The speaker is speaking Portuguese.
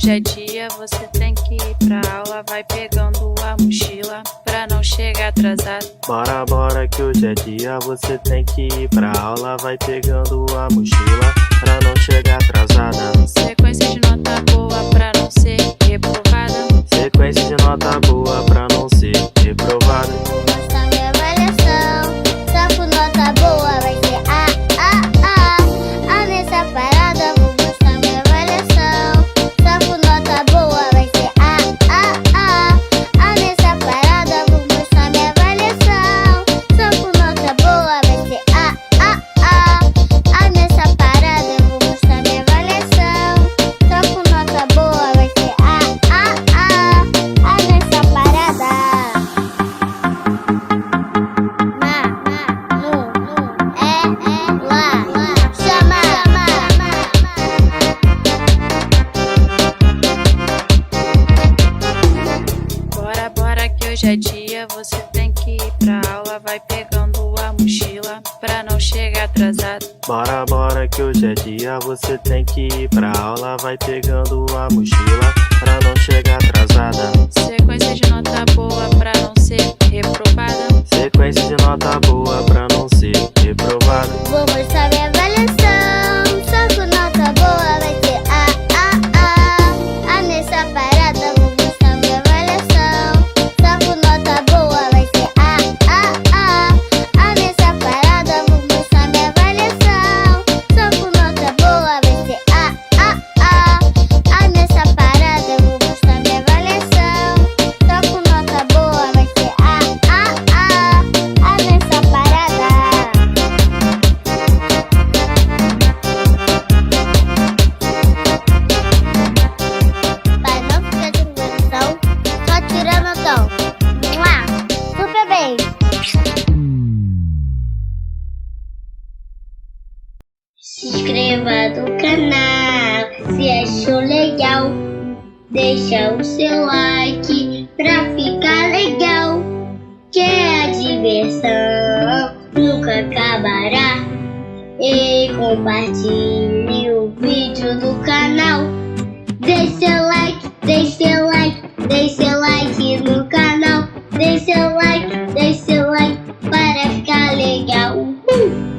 hoje é dia, você tem que ir pra aula. Vai pegando a mochila pra não chegar atrasado. Bora, bora que hoje é dia, você tem que ir pra aula. Vai pegando a mochila pra não chegar atrasada. Sequência de nota boa pra não ser reprovada. Sequência de nota boa pra não ser reprovada. Vou mostrar minha avaliação, só com nota boa vai ser A. Nessa parada vou mostrar minha avaliação, só com nota boa vai ser A. Nessa parada vou mostrar minha avaliação, só com nota boa vai ser A. Nessa parada eu vou mostrar minha avaliação, só com nota boa vai ser A. Nessa parada. Bora, bora que hoje é dia, você tem que ir pra aula. Vai pegando a mochila pra não chegar atrasado. Bora, bora que hoje é dia, você tem que ir pra aula. Vai pegando a mochila pra não chegar atrasada. Sequência de nota boa pra não ser reprovada. Sequência de nota boa pra não ser reprovada. Vou mostrar minha avaliação, só com nota boa vai ser A. Nessa parada vou mostrar minha avaliação, só com nota boa vai ser A. Nessa parada vou mostrar minha avaliação, só com nota boa vai ser A. Nessa parada eu vou mostrar minha avaliação, só com nota boa vai ser A. Nessa parada. Para não ficar sem condição, só tirando o tom. Super bem! Se inscreva no canal, se achou legal. Deixa o seu like pra ficar legal. Que a diversão nunca acabará. E compartilhe o vídeo do canal. Deixa